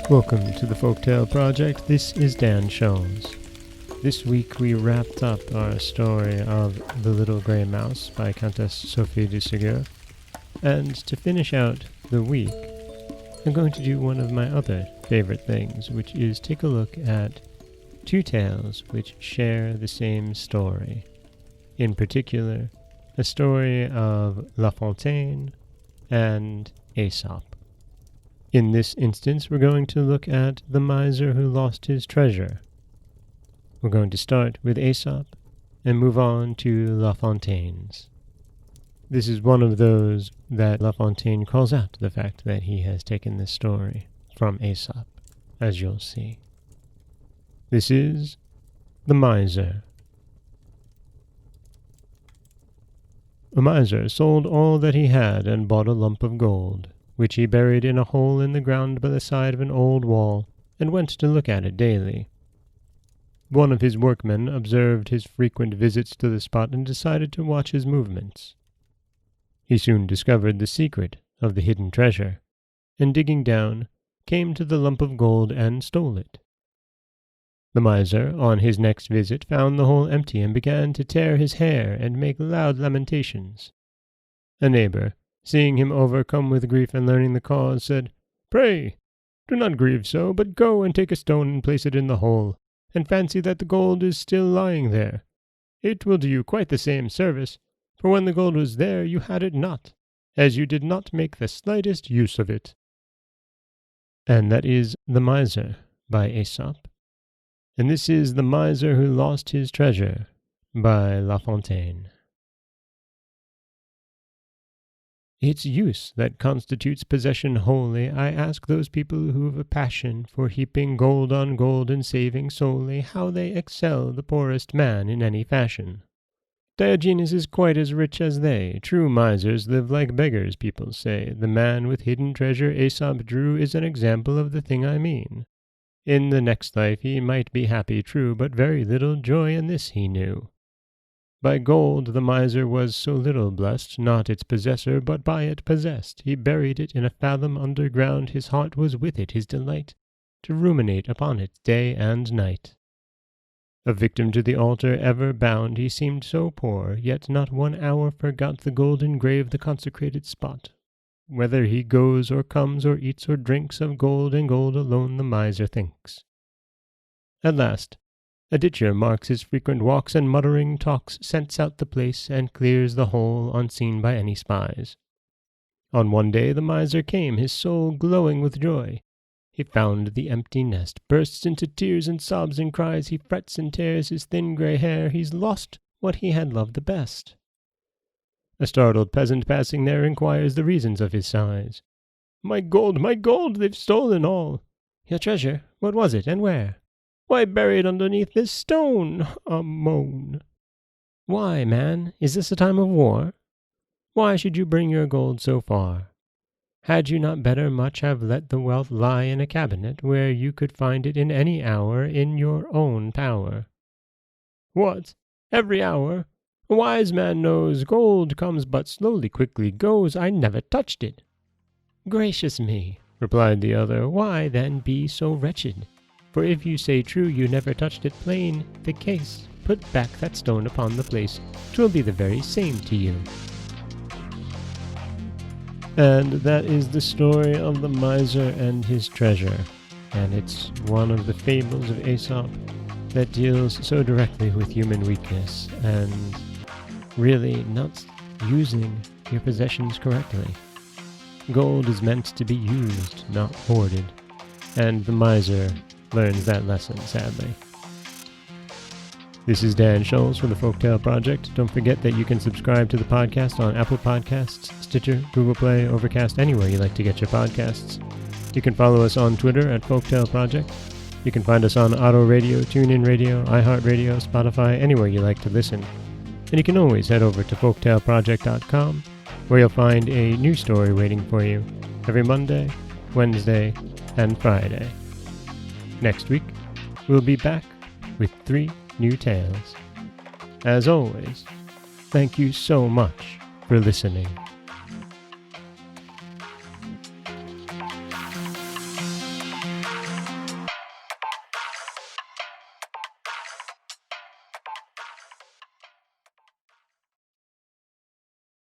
Welcome to the Folktale Project. This is Dan Scholes. This week we wrapped up our story of The Little Grey Mouse by Countess Sophie de Ségur. And to finish out the week, I'm going to do one of my other favorite things, which is take a look at two tales which share the same story. In particular, a story of La Fontaine and Aesop. In this instance, we're going to look at the miser who lost his treasure. We're going to start with Aesop and move on to La Fontaine's. This is one of those that La Fontaine calls out the fact that he has taken this story from Aesop, as you'll see. This is The Miser. A miser sold all that he had and bought a lump of gold, which he buried in a hole in the ground by the side of an old wall, and went to look at it daily. One of his workmen observed his frequent visits to the spot and decided to watch his movements. He soon discovered the secret of the hidden treasure, and digging down, came to the lump of gold and stole it. The miser, on his next visit, found the hole empty and began to tear his hair and make loud lamentations. A neighbor, seeing him overcome with grief and learning the cause, said, "Pray, do not grieve so, but go and take a stone and place it in the hole, and fancy that the gold is still lying there. It will do you quite the same service, for when the gold was there you had it not, as you did not make the slightest use of it." And that is The Miser by Aesop. And this is The Miser Who Lost His Treasure by La Fontaine. Its use that constitutes possession wholly. I ask those people who've a passion for heaping gold on gold and saving solely, how they excel the poorest man in any fashion. Diogenes is quite as rich as they. True misers live like beggars, people say. The man with hidden treasure Aesop drew is an example of the thing I mean. In the next life he might be happy, true, but very little joy in this he knew. By gold the miser was so little blessed, not its possessor, but by it possessed. He buried it in a fathom underground, his heart was with it, his delight, to ruminate upon it day and night. A victim to the altar ever bound, he seemed so poor, yet not 1 hour forgot the golden grave, the consecrated spot. Whether he goes or comes or eats or drinks, of gold and gold alone the miser thinks. At last, a ditcher marks his frequent walks, and muttering talks scents out the place, and clears the hole unseen by any spies. On one day the miser came, his soul glowing with joy. He found the empty nest, bursts into tears and sobs and cries, he frets and tears his thin grey hair, he's lost what he had loved the best. A startled peasant passing there inquires the reasons of his sighs. My gold, they've stolen all." "Your treasure, what was it, and where?" "Why, buried underneath this stone," a moan. "Why, man, is this a time of war? Why should you bring your gold so far? Had you not better much have let the wealth lie in a cabinet, where you could find it in any hour in your own power?" "What, every hour? A wise man knows gold comes but slowly, quickly goes. I never touched it." "Gracious me," replied the other, "why then be so wretched? For if you say true you never touched it, plain the case. Put back that stone upon the place, 'twill be the very same to you." And that is the story of the miser and his treasure, and it's one of the fables of Aesop that deals so directly with human weakness and really not using your possessions correctly. Gold is meant to be used, not hoarded, and the miser learns that lesson, sadly. This is Dan Scholes for the Folktale Project. Don't forget that you can subscribe to the podcast on Apple Podcasts, Stitcher, Google Play, Overcast, anywhere you like to get your podcasts. You can follow us on Twitter at Folktale Project. You can find us on Auto Radio, TuneIn Radio, iHeartRadio, Spotify, anywhere you like to listen. And you can always head over to folktaleproject.com, where you'll find a new story waiting for you every Monday, Wednesday, and Friday. Next week, we'll be back with 3 new tales. As always, Thank you so much for listening.